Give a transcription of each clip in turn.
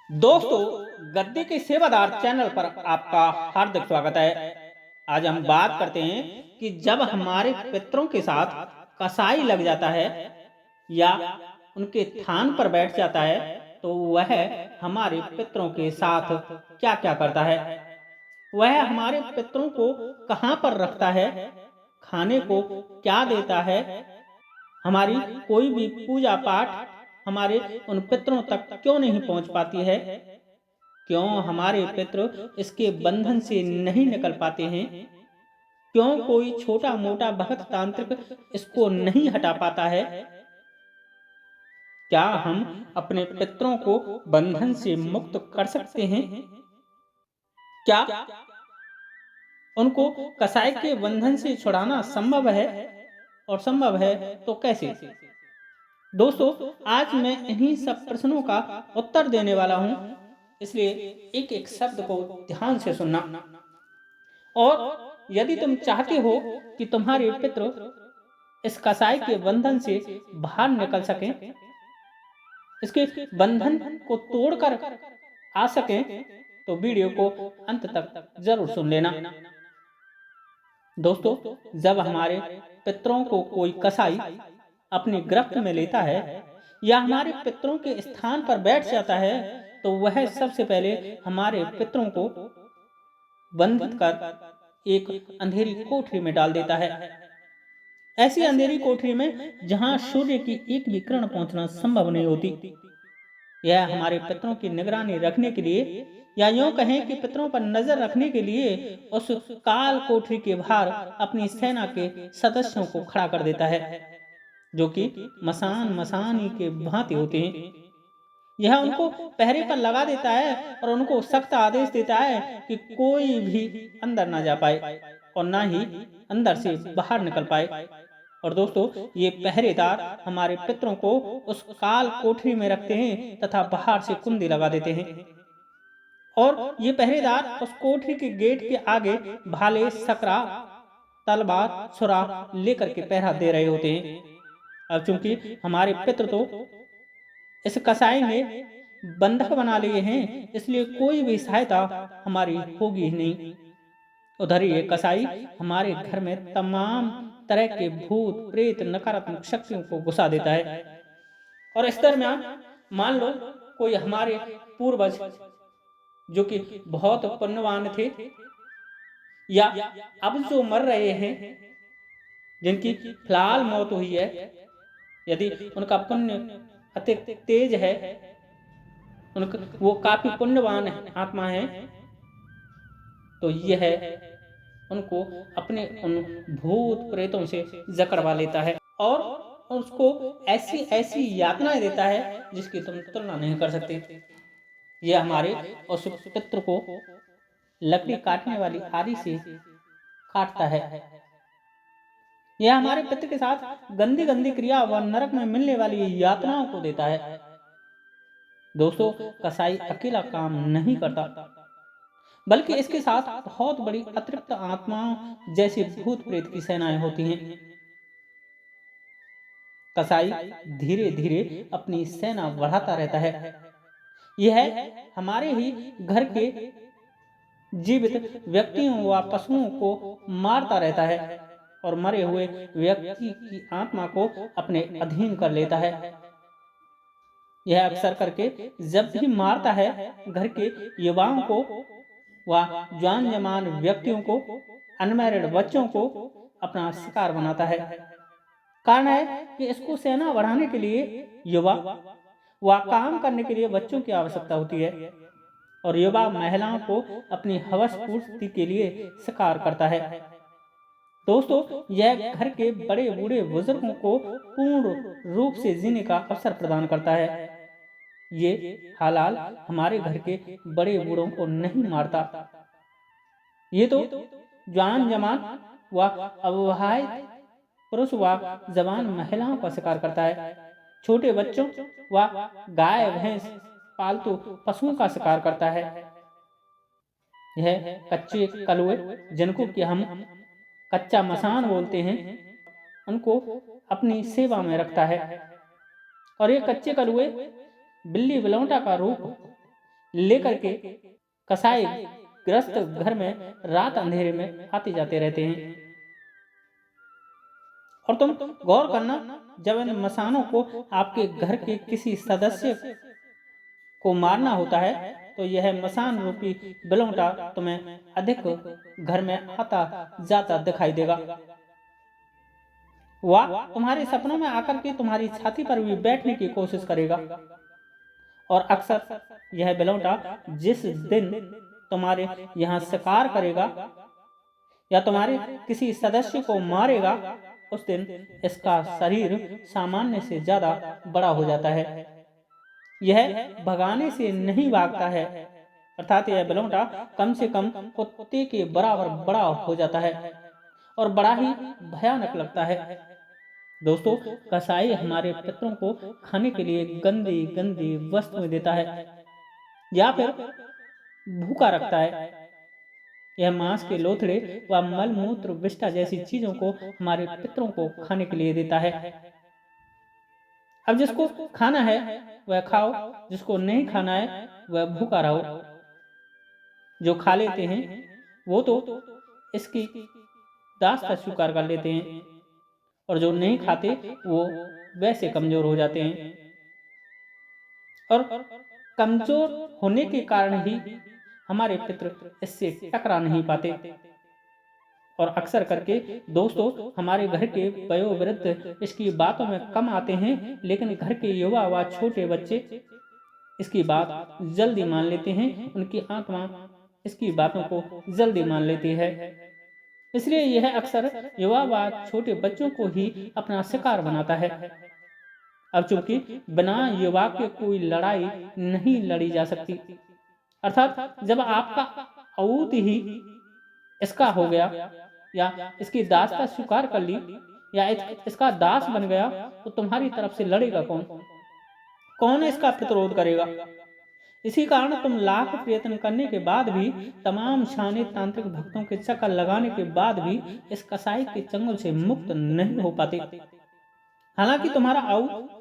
दोस्तों, गद्दी के सेवादार चैनल पर आपका हार्दिक स्वागत है। आज हम बात करते हैं कि जब हमारे पितरों के साथ कसाई लग जाता है या उनके थान पर बैठ जाता है तो वह हमारे पितरों के साथ क्या-क्या करता है। वह हमारे पितरों को कहाँ पर रखता है, खाने को क्या देता है, हमारी कोई भी पूजा पाठ हमारे उन पितरों तक क्यों नहीं पहुंच पाती है, क्यों हमारे पितृ इसके बंधन से नहीं निकल पाते हैं, क्यों कोई छोटा मोटा भक्त तांत्रिक इसको नहीं हटा पाता है। क्या हम अपने पितरों को बंधन से मुक्त कर सकते हैं? क्या उनको कसाई के बंधन से छुड़ाना संभव है, और संभव है तो कैसे? दोस्तों, आज मैं इन्हीं सब प्रश्नों का उत्तर देने वाला हूं, इसलिए एक एक शब्द को ध्यान से सुनना। और यदि तुम चाहते हो कि तुम्हारे पितृ इस कसाई के बंधन से बाहर निकल सकें, इसके बंधन को तोड़कर आ सकें, तो वीडियो को अंत तक जरूर सुन लेना। दोस्तों, जब हमारे पितरों को कोई कसाई अपनी गिरफ्त में लेता है या हमारे पितरों के स्थान पर बैठ जाता है, तो वह सबसे पहले हमारे पितरों को बंधित कर एक अंधेरी कोठरी में डाल देता है। ऐसी अंधेरी कोठरी में जहां सूर्य की एक भी किरण पहुंचना संभव नहीं होती। यह हमारे पितरों की निगरानी रखने के लिए, या यूं कहें कि पितरों पर नजर रखने के लिए, उस काल कोठरी के बाहर अपनी सेना के सदस्यों को खड़ा कर देता है, जो कि मसान मसानी के भांति होते हैं। यह उनको पहरे पर लगा देता है और उनको सख्त आदेश देता है कि कोई भी अंदर ना जा पाए और ना ही अंदर से बाहर निकल पाए। और दोस्तों, ये पहरेदार हमारे पितरों को उस काल कोठरी में रखते हैं तथा बाहर से कुंडी लगा देते हैं। और ये पहरेदार उस कोठरी के गेट के आगे भाले, सकरा, तलवार, छुरा लेकर के पहरा दे रहे होते हैं। अब चूंकि हमारे पितृ तो इस कसाई ने बंधक बना लिए हैं, इसलिए कोई भी सहायता हमारी होगी ही नहीं। उधर ये कसाई हमारे घर में तमाम तरह के भूत प्रेत नकारात्मक शक्तियों को घुसा देता है। और इस दरमियान मान लो कोई हमारे पूर्वज जो कि बहुत पुण्यवान थे, या अब जो मर रहे हैं, जिनकी फिलहाल मौत हुई है, यदि उनका पुण्य अति तेज है, उनका वो काफी पुण्यवान आत्मा है, तो यह उनको अपने उन भूत प्रेतों से जकड़वा लेता है और उसको ऐसी ऐसी यातनाएं देता है जिसकी तुम तुलना नहीं कर सकते। यह हमारे उस पितृ को लकड़ी काटने वाली आरी से काटता है। यह हमारे पितृ के साथ गंदी गंदी क्रिया व नरक में मिलने वाली यातनाओं को देता है। दोस्तों, कसाई अकेला काम नहीं करता, बल्कि इसके साथ बहुत बड़ी अतिरिक्त आत्माओं जैसे भूत प्रेत की सेनाएं होती हैं। कसाई धीरे धीरे अपनी सेना बढ़ाता रहता है। यह हमारे ही घर के जीवित व्यक्तियों व पशुओं को मारता रहता है और मरे हुए व्यक्ति की आत्मा को अपने अधीन कर लेता है। यह अक्सर करके जब भी मारता है, घर के युवाओं को व जवान जमान व्यक्तियों को, अनमैरिड बच्चों को अपना शिकार बनाता है। कारण है कि इसको सेना बढ़ाने के लिए युवा व काम करने के लिए बच्चों की आवश्यकता होती है, और युवा महिलाओं को अपनी हवस पूर्ति के लिए शिकार करता है। दोस्तों, यह घर के बड़े बूढ़े बुजुर्गों को पूर्ण रूप से जीने का अवसर प्रदान करता है। ये हालाल हमारे घर के बड़े बूढ़ों को नहीं मारता, ये तो जवान जमान व अविवाहित पुरुष व जवान महिलाओं का शिकार करता है। छोटे बच्चों व गाय भैंस पालतू पशुओं का शिकार करता है। यह कच्चे कलुए, जिनको कि हम कच्चा मसान बोलते हैं, उनको अपनी सेवा में रखता है। और ये कच्चे कलुए बिल्ली बिलौटा का रूप लेकर के कसाई ग्रस्त घर में रात अंधेरे में आते जाते रहते हैं। और तुम गौर करना, जब इन मसानों को आपके घर के किसी सदस्य को मारना होता है तो यह मसान रूपी बिलौटा तुम्हें अधिक घर में आता जाता दिखाई देगा। वह तुम्हारे सपनों में आकर के तुम्हारी छाती पर भी बैठने की कोशिश करेगा। और अक्सर यह बिलौटा जिस दिन तुम्हारे यहाँ शिकार करेगा या तुम्हारे किसी सदस्य को मारेगा, उस दिन इसका शरीर सामान्य से ज्यादा बड़ा हो जाता है। यह भगाने से नहीं भागता है, अर्थात यह बिलौटा कम से कम कुत्ते के बराबर बड़ा हो जाता है और बड़ा ही भयानक लगता है। दोस्तों, कसाई हमारे पितरों को खाने के लिए गंदी गंदी वस्तुएं देता है या फिर भूखा रखता है। यह मांस के लोथड़े व मल मूत्र विष्ठा जैसी चीजों को हमारे पितरों को खाने के लिए देता है। अब जिसको खाना है वह खाओ, जिसको नहीं खाना है वह भूखा रहो। जो खा लेते हैं वो तो इसकी दास्ता स्वीकार कर लेते हैं और जो नहीं खाते वो वैसे कमजोर हो जाते हैं। और कमजोर होने के कारण ही हमारे पितृ इससे टकरा नहीं पाते। और अक्सर करके दोस्तों, हमारे घर के वयोवृद्ध इसकी बातों में कम आते हैं, लेकिन घर के युवा व छोटे बच्चे इसकी बात जल्दी मान लेते हैं। उनकी आत्मा इसकी बातों को जल्दी मान लेती है। इसलिए यह अक्सर युवा व छोटे बच्चों को ही अपना शिकार बनाता है। अब चूंकि बिना युवा के कोई लड़ाई नहीं लड़ी जा सकती, अर्थात जब आपका औत ही इसका हो गया या इसकी दासता स्वीकार कर ली या इसका दास बन गया, तो तुम्हारी तरफ से लड़ेगा कौन? कौन इसका प्रतिरोध करेगा? इसी कारण तुम लाख प्रयत्न करने के बाद भी, तमाम शाने तांत्रिक भक्तों के चक्कर लगाने के बाद भी इस कसाई के चंगुल से मुक्त नहीं हो पाते। हालांकि तुम्हारा औत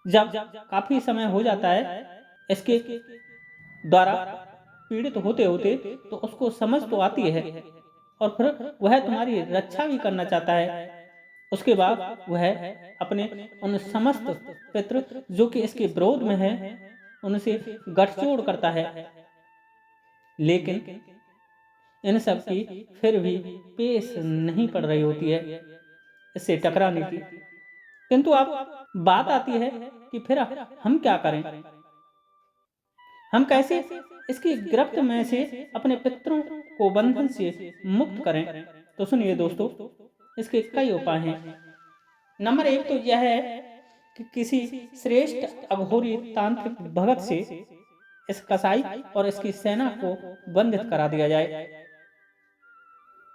जब काफी समय हो जाता है इसके द्वारा पीड़ित होते होते, तो उसको समझ तो आती है और फिर वह तुम्हारी रक्षा भी करना चाहता है। उसके बाद वह अपने उन समस्त पितृ जो कि इसके विरोध में है उनसे गठजोड़ करता है, लेकिन इन सब की फिर भी पेश नहीं पड़ रही होती है इससे टकराने की। किंतु अब बात आती है कि फिर हम क्या करें? हम कैसे इसकी गिरफ्त में से अपने पितरों को बंधन से मुक्त करें? तो सुनिए दोस्तों, इसके कई उपाय हैं। नंबर 1 तो यह है कि किसी श्रेष्ठ अघोरी तांत्रिक भगत से इस कसाई और इसकी सेना को बंधित करा दिया जाए।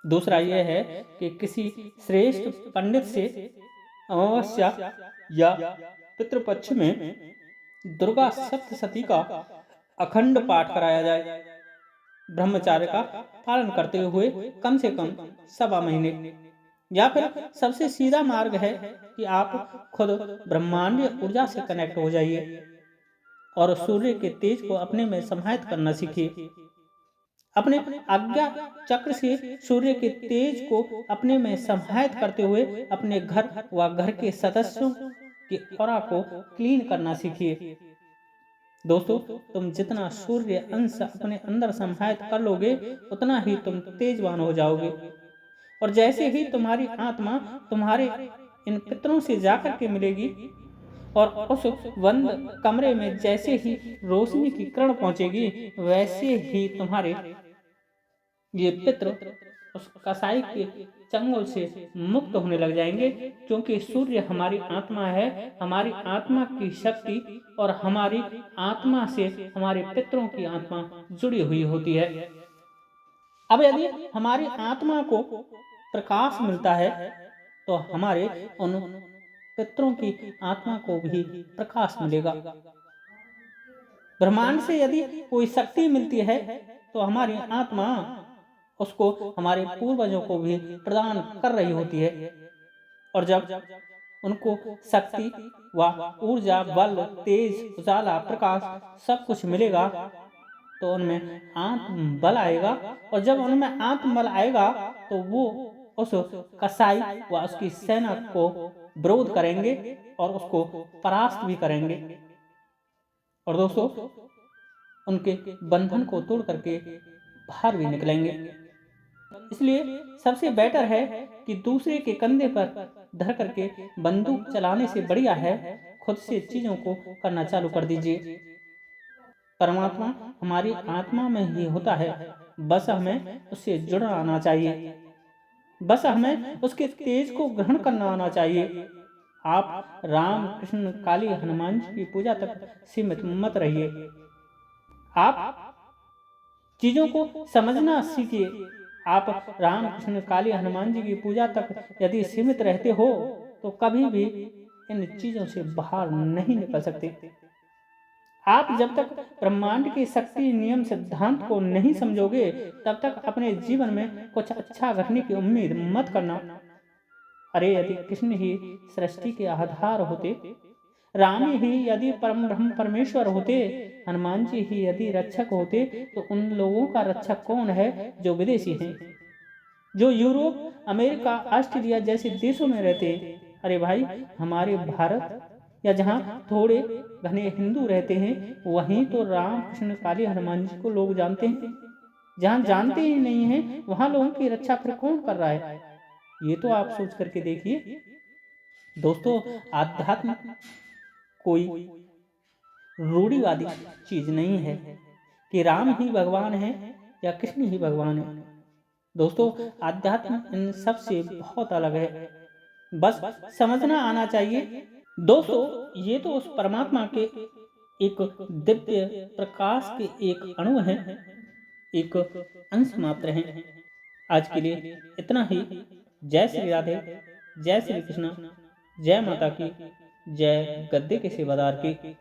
दूसरा यह है कि किसी श्रेष्ठ पंडित से अमावस्या या पितृपक्ष में दुर्गा सप्तशती का अखंड पाठ कराया जाए, ब्रह्मचार्य का पालन करते हुए कम से कम 1.25 महीने। या फिर सबसे सीधा मार्ग है कि आप खुद ब्रह्मांडीय ऊर्जा से कनेक्ट हो जाइए और सूर्य के तेज को अपने में समाहित करना सीखिए। अपने आज्ञा चक्र से सूर्य के तेज को अपने में समाहित करते हुए अपने घर व घर के सदस्यों की ऑरा को क्लीन करना सीखिए। दोस्तों, तुम जितना सूर्य अंश अपने अंदर समाहित कर लोगे उतना ही तुम तेजवान हो जाओगे। और जैसे ही तुम्हारी आत्मा तुम्हारे इन पितरों से जाकर के मिलेगी और उस बंद कमरे में जैसे ही रोशनी की किरण पहुंचेगी, वैसे ही तुम्हारे ये पितर उस कसाई के चंगुल से मुक्त होने लग जाएंगे, क्योंकि सूर्य हमारी आत्मा है। हमारी आत्मा की शक्ति और हमारी आत्मा से हमारे पितरों की आत्मा जुड़ी हुई होती है। अब यदि हमारी आत्मा को प्रकाश मिलता है तो हमारे उन पितरों की आत्मा को भी प्रकाश मिलेगा। ब्रह्मांड से यदि कोई शक्ति मिलती है तो हमारी आत्मा उसको हमारे पूर्वजों को भी प्रदान कर रही होती है। और जब उनको शक्ति व ऊर्जा, बल, तेज, उजाला, प्रकाश सब कुछ मिलेगा तो उनमें आत्म बल आएगा, और जब उनमें आत्म बल आएगा तो वो उस कसाई व उसकी सेना को विरोध करेंगे और उसको परास्त भी करेंगे। और दोस्तों, उनके बंधन को तोड़ करके बाहर भी निकलेंगे। इसलिए सबसे बेटर है कि दूसरे के कंधे पर धर करके बंदूक चलाने से बढ़िया है खुद से चीजों को करना चालू कर दीजिए। परमात्मा हमारी आत्मा में ही होता है, बस हमें उससे जुड़ना आना चाहिए, बस हमें उसके तेज को ग्रहण करना आना चाहिए। आप राम कृष्ण काली हनुमान जी की पूजा तक सीमित मत रहिए। आप चीजों को समझना सीखिए। आप राम कृष्ण काली हनुमान जी की पूजा तक यदि सीमित रहते हो तो कभी भी इन चीजों से बाहर नहीं निकल सकते। आप जब तक ब्रह्मांड की शक्ति नियम सिद्धांत को नहीं समझोगे तब तक अपने जीवन में कुछ अच्छा घटने की उम्मीद मत करना। अरे यदि कृष्ण ही सृष्टि के आधार होते, राम ही यदि परम ब्रह्म परमेश्वर होते, हनुमान जी ही यदि रक्षक होते, तो उन लोगों का रक्षक कौन है जो विदेशी हैं, जो यूरोप अमेरिका ऑस्ट्रेलिया जैसे देशों में रहते। अरे भाई, हमारे भारत या जहाँ थोड़े घने हिंदू रहते हैं वहीं तो राम कृष्ण काली हनुमान जी को लोग जानते हैं। जहाँ जानते ही नहीं हैं वहाँ लोगों की रक्षा फिर कौन कर रहा है? ये तो आप सोच करके देखिए। दोस्तों, आध्यात्म कोई रूढ़िवादी चीज नहीं है कि राम ही भगवान है या कृष्ण ही भगवान है। दोस्तों, आध्यात्म इन सब से बहुत अलग है, बस समझना आना चाहिए। दोस्तों, ये तो उस परमात्मा के एक दिव्य प्रकाश के एक अणु हैं, एक अंश मात्र हैं। आज के लिए इतना ही। जय श्री राधे, जय श्री कृष्ण, जय माता की, जय गद्दे के सेवादार की।